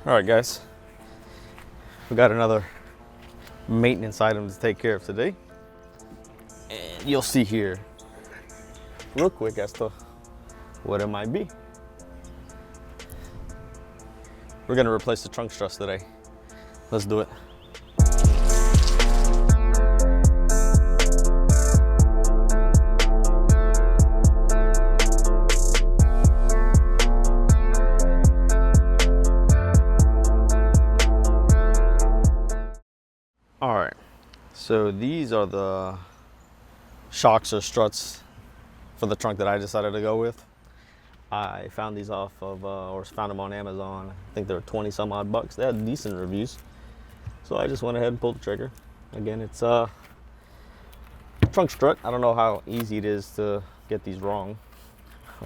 All right, guys, we got another maintenance item to take care of today, and you'll see here real quick as to what it might be. We're gonna replace the trunk struts today. Let's do it. All right, so these are the shocks or struts for the trunk that I decided to go with. I found these off of, or found them on Amazon. I think they're 20 some odd bucks. They had decent reviews. So I just went ahead and pulled the trigger. Again, it's a trunk strut. I don't know how easy it is to get these wrong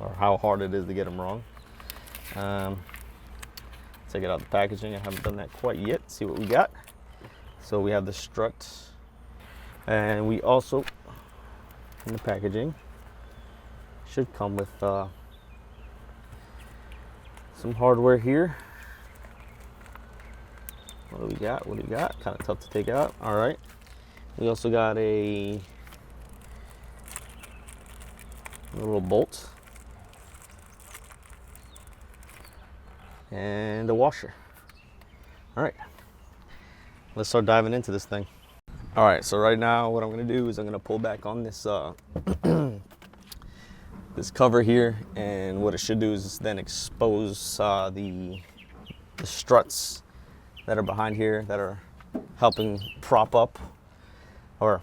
or how hard it is to get them wrong. Take it out of the packaging. I haven't done that quite yet. See what we got. So we have the struts, and we also, in the packaging, should come with some hardware here. What do we got? What do we got? Kind of tough to take out. All right. We also got a little bolt and a washer. All right. Let's start diving into this thing. All right, so right now what I'm gonna do is I'm gonna pull back on this this cover here, and what it should do is then expose the struts that are behind here that are helping prop up, or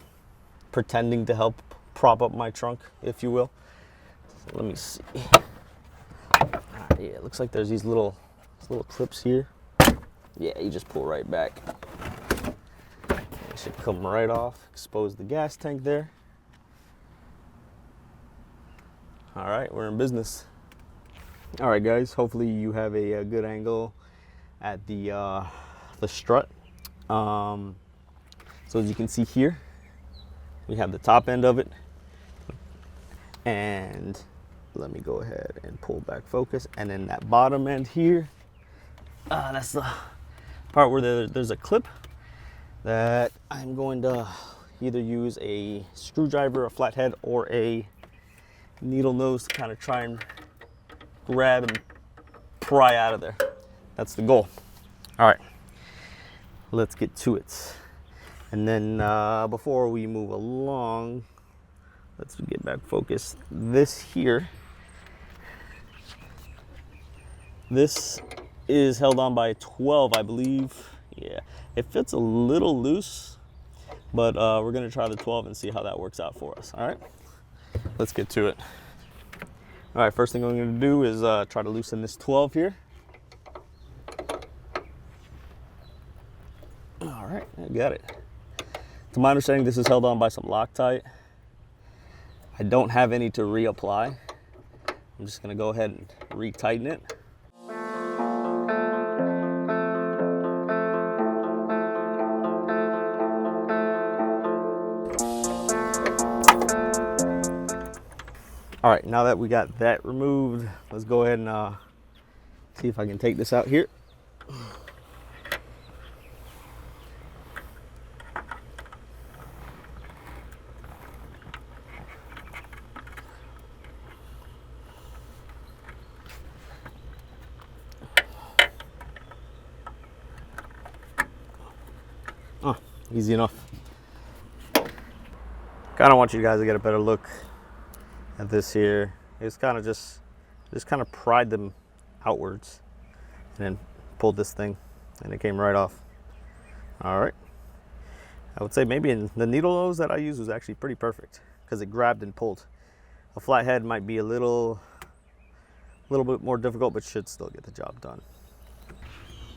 pretending to help prop up my trunk, if you will. So let me see. Yeah, it looks like there's these little clips here. Yeah, you just pull right back. It should come right off, expose the gas tank there. All right, we're in business. All right, guys, hopefully you have a good angle at the strut. So as you can see here, we have the top end of it. And let me go ahead and pull back focus. And then that bottom end here, that's the part where there's a clip that I'm going to either use a screwdriver, a flathead, or a needle nose to kind of try and grab and pry out of there. That's the goal. All right, let's get to it. And then before we move along, let's get back focused. This here, this is held on by 12, I believe. Yeah, it fits a little loose, but we're gonna try the 12 and see how that works out for us. All right, let's get to it. All right, first thing I'm gonna do is try to loosen this 12 here. All right, I got it. To my understanding, this is held on by some Loctite. I don't have any to reapply. I'm just gonna go ahead and retighten it. All right, now that we got that removed, let's go ahead and see if I can take this out here. Oh, easy enough. Kind of want you guys to get a better look at this here. It's kind of just kind of pried them outwards and then pulled this thing, and it came right off. All right, I would say maybe in the needle nose that I used was actually pretty perfect because it grabbed and pulled. A flathead might be a little bit more difficult, but should still get the job done.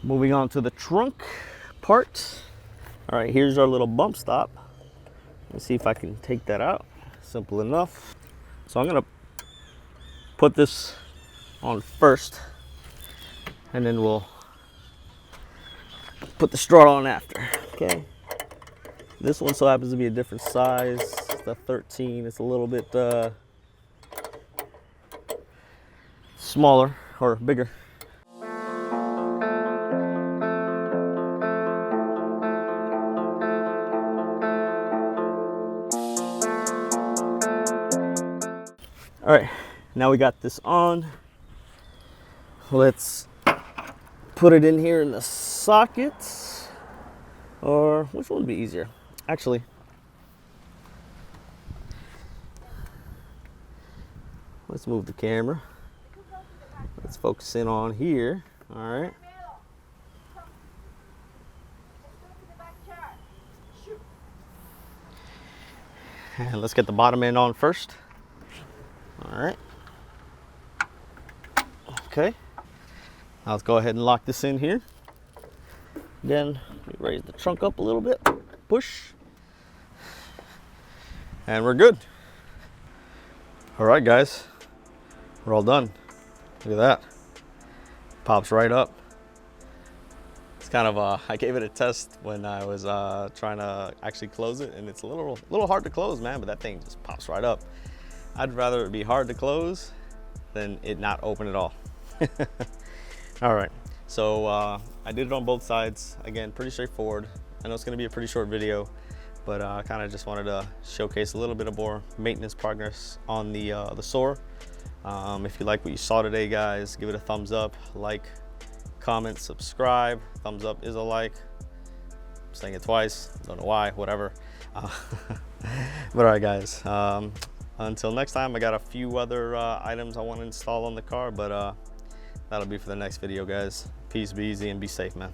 Moving on to the trunk part. All right, here's our little bump stop. Let's see if I can take that out. Simple enough. So I'm gonna put this on first, and then we'll put the strut on after, okay? This one so happens to be a different size. It's the 13, it's a little bit smaller or bigger. All right, now we got this on. Let's put it in here in the sockets, or which one would be easier? Actually, let's move the camera. Let's focus in on here. All right. And let's get the bottom end on first. All right. Okay. Now let's go ahead and lock this in here. Then we raise the trunk up a little bit. Push. And we're good. All right, guys. We're all done. Look at that. Pops right up. It's kind of I gave it a test when I was trying to actually close it, and it's a little hard to close, man, but that thing just pops right up. I'd rather it be hard to close than it not open at all. All right, so I did it on both sides. Again, pretty straightforward. I know it's gonna be a pretty short video, but I kind of just wanted to showcase a little bit of more maintenance progress on the Soarer. If you like what you saw today, guys, give it a thumbs up, like, comment, subscribe. Thumbs up is a like. I'm saying it twice, don't know why, whatever. But all right, guys, until next time, I got a few other items I want to install on the car, but that'll be for the next video, guys. Peace, be easy, and be safe, man.